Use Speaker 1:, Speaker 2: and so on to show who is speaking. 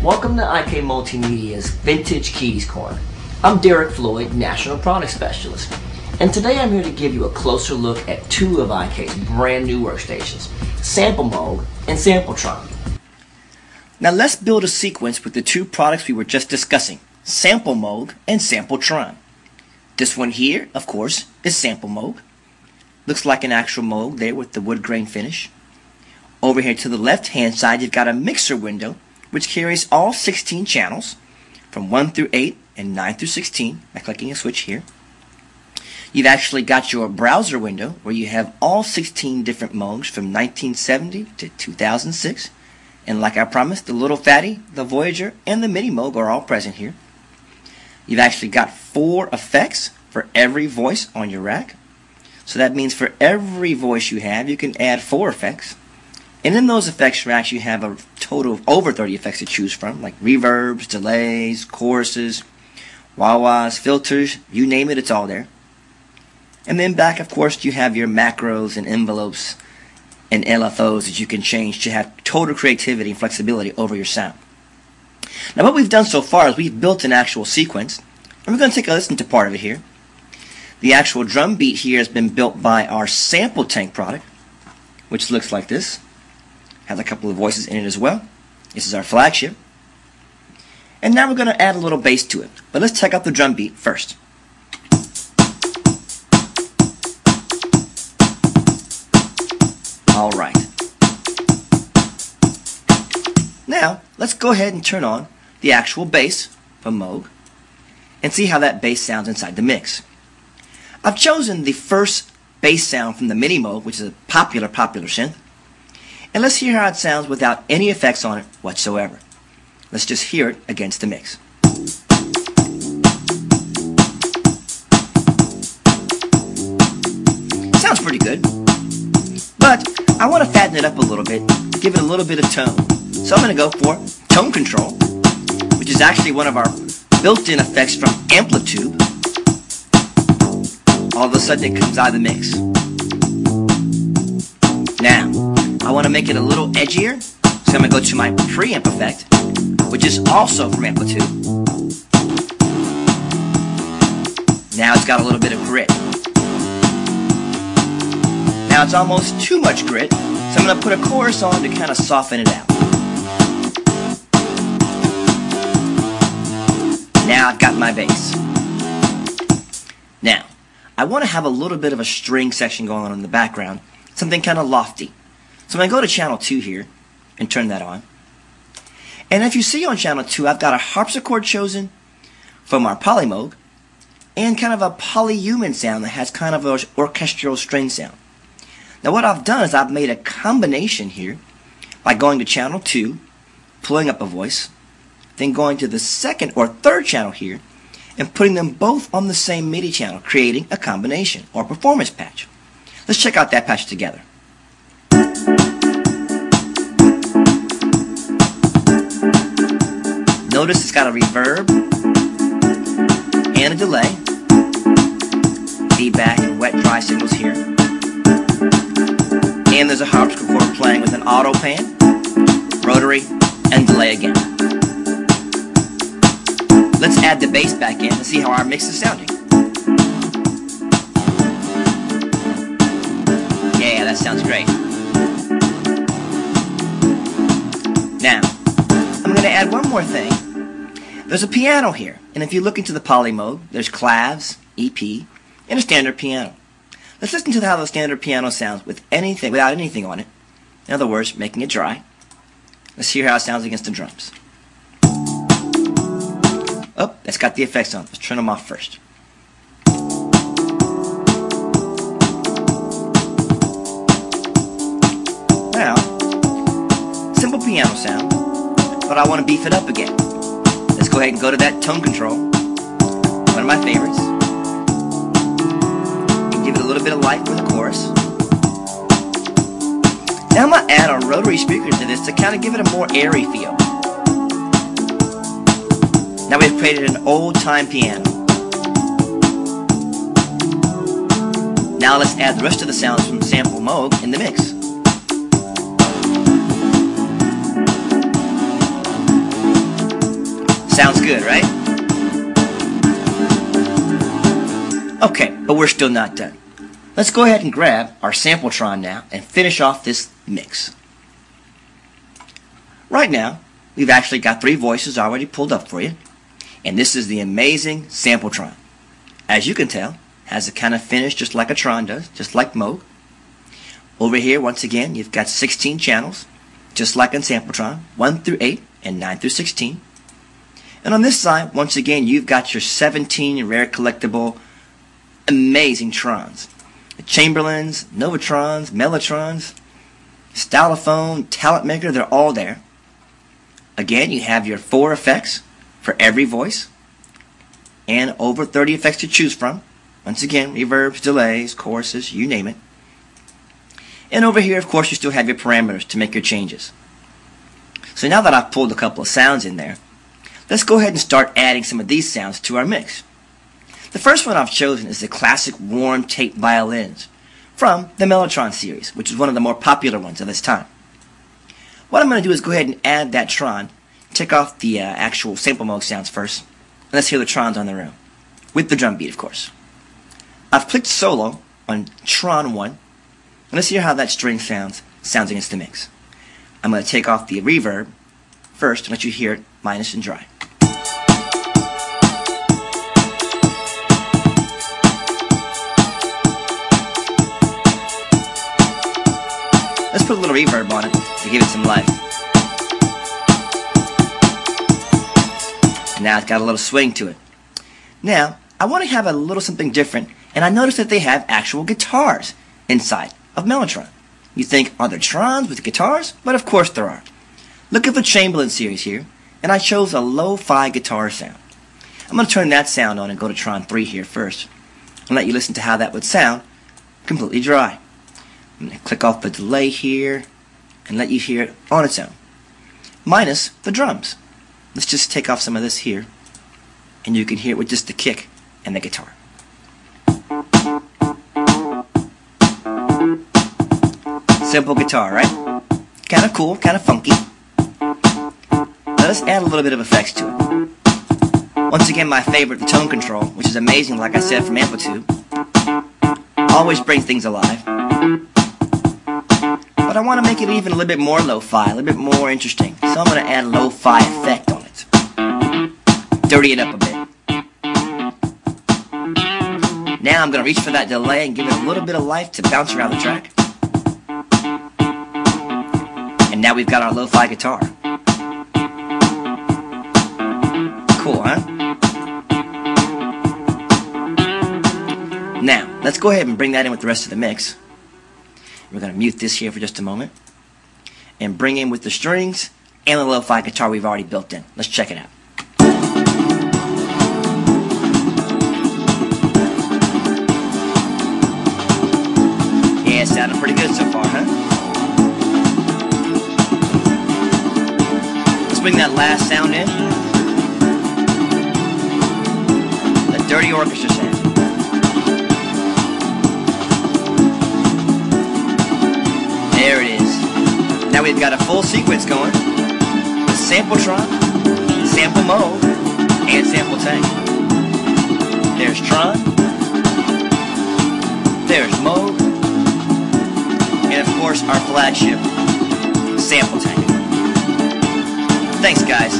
Speaker 1: Welcome to IK Multimedia's Vintage Keys Corner. I'm Derrick Floyd, National Product Specialist, and today I'm here to give you a closer look at two of IK's brand new workstations, SampleMoog and SampleTron. Now let's build a sequence with the two products we were just discussing, SampleMoog and SampleTron. This one here, of course, is SampleMoog. Looks like an actual Moog there with the wood grain finish. Over here to the left hand side you've got a mixer window which carries all 16 channels from 1 through 8 and 9 through 16 by clicking a switch here. You've actually got your browser window where you have all 16 different Moogs from 1970 to 2006. And like I promised, the Little Fatty, the Voyager, and the Mini Moog are all present here. You've actually got 4 effects for every voice on your rack. So that means for every voice you have, you can add 4 effects. And in those effects racks, you have a total of over 30 effects to choose from, like reverbs, delays, choruses, wah-wahs, filters, you name it, it's all there. And then back, of course, you have your macros and envelopes and LFOs that you can change to have total creativity and flexibility over your sound. Now what we've done so far is we've built an actual sequence, and we're going to take a listen to part of it here. The actual drum beat here has been built by our SampleTank product, which looks like this. Has a couple of voices in it as well. This is our flagship. And now we're going to add a little bass to it. But let's check out the drum beat first. Alright. Now, let's go ahead and turn on the actual bass from Moog and see how that bass sounds inside the mix. I've chosen the first bass sound from the Mini Moog, which is a popular synth. And let's hear how it sounds without any effects on it whatsoever. Let's just hear it against the mix. Sounds pretty good. But I want to fatten it up a little bit, give it a little bit of tone. So I'm going to go for tone control, which is actually one of our built-in effects from Amplitude. All of a sudden it comes out of the mix. Now, I want to make it a little edgier, so I'm going to go to my preamp effect, which is also from Amplitude. Now it's got a little bit of grit. Now it's almost too much grit, so I'm going to put a chorus on to kind of soften it out. Now I've got my bass. Now, I want to have a little bit of a string section going on in the background, something kind of lofty. So I'm going to go to channel 2 here and turn that on. And if you see on channel 2, I've got a harpsichord chosen from our Polymoog and kind of a polyhuman sound that has kind of an orchestral string sound. Now what I've done is I've made a combination here by going to channel 2, pulling up a voice, then going to the second or third channel here and putting them both on the same MIDI channel, creating a combination or performance patch. Let's check out that patch together. Notice it's got a reverb and a delay, feedback and wet dry signals here, and there's a harpsichord playing with an auto pan, rotary, and delay again. Let's add the bass back in and see how our mix is sounding. Yeah, that sounds great. Now, I'm going to add one more thing. There's a piano here, and if you look into the Polymoog, there's claves, EP, and a standard piano. Let's listen to how the standard piano sounds without anything on it. In other words, making it dry. Let's hear how it sounds against the drums. Oh, that's got the effects on. Let's turn them off first. Now, simple piano sound, but I want to beef it up again. Let's go ahead and go to that tone control, one of my favorites, and give it a little bit of life with the chorus. Now I'm going to add a rotary speaker to this to kind of give it a more airy feel. Now we've created an old-time piano. Now let's add the rest of the sounds from SampleMoog in the mix. Sounds good, right? Okay, but we're still not done. Let's go ahead and grab our SampleTron now and finish off this mix. Right now, we've actually got 3 voices already pulled up for you. And this is the amazing SampleTron. As you can tell, has a kind of finish just like a Tron does, just like Moog. Over here, once again, you've got 16 channels, just like on SampleTron, 1 through 8 and 9 through 16. And on this side, once again, you've got your 17 rare collectible amazing Trons. The Chamberlins, Novatrons, Mellotrons, Stylophone, Talent Maker, they're all there. Again, you have your 4 effects for every voice and over 30 effects to choose from. Once again, reverbs, delays, choruses, you name it. And over here, of course, you still have your parameters to make your changes. So now that I've pulled a couple of sounds in there, let's go ahead and start adding some of these sounds to our mix. The first one I've chosen is the classic warm tape violins from the Mellotron series, which is one of the more popular ones of this time. What I'm going to do is go ahead and add that Tron, take off the actual SampleMoog sounds first, and let's hear the Trons on their own, with the drum beat, of course. I've clicked solo on Tron 1, and let's hear how that string sounds against the mix. I'm going to take off the reverb first and let you hear it minus and dry. Let's put a little reverb on it to give it some life. And now it's got a little swing to it. Now, I want to have a little something different, and I noticed that they have actual guitars inside of Mellotron. You think, are there Trons with guitars? But of course there are. Look at the Chamberlins series here, and I chose a lo-fi guitar sound. I'm going to turn that sound on and go to Tron 3 here first, and let you listen to how that would sound completely dry. I'm going to click off the delay here and let you hear it on its own, minus the drums. Let's just take off some of this here, and you can hear it with just the kick and the guitar. Simple guitar, right? Kind of cool, kind of funky. Let us add a little bit of effects to it. Once again, my favorite, the tone control, which is amazing, like I said, from Amplitude. Always brings things alive. But I want to make it even a little bit more lo-fi, a little bit more interesting. So I'm going to add a lo-fi effect on it. Dirty it up a bit. Now I'm going to reach for that delay and give it a little bit of life to bounce around the track. And now we've got our lo-fi guitar. Cool, huh? Now, let's go ahead and bring that in with the rest of the mix. We're going to mute this here for just a moment and bring in with the strings and the lo-fi guitar we've already built in. Let's check it out. Yeah, it's sounding pretty good so far, huh? Let's bring that last sound in. That dirty orchestra sound. There it is. Now we've got a full sequence going with SampleTron, SampleMoog, and SampleTank. There's Tron, there's Moog, and of course our flagship, SampleTank. Thanks guys.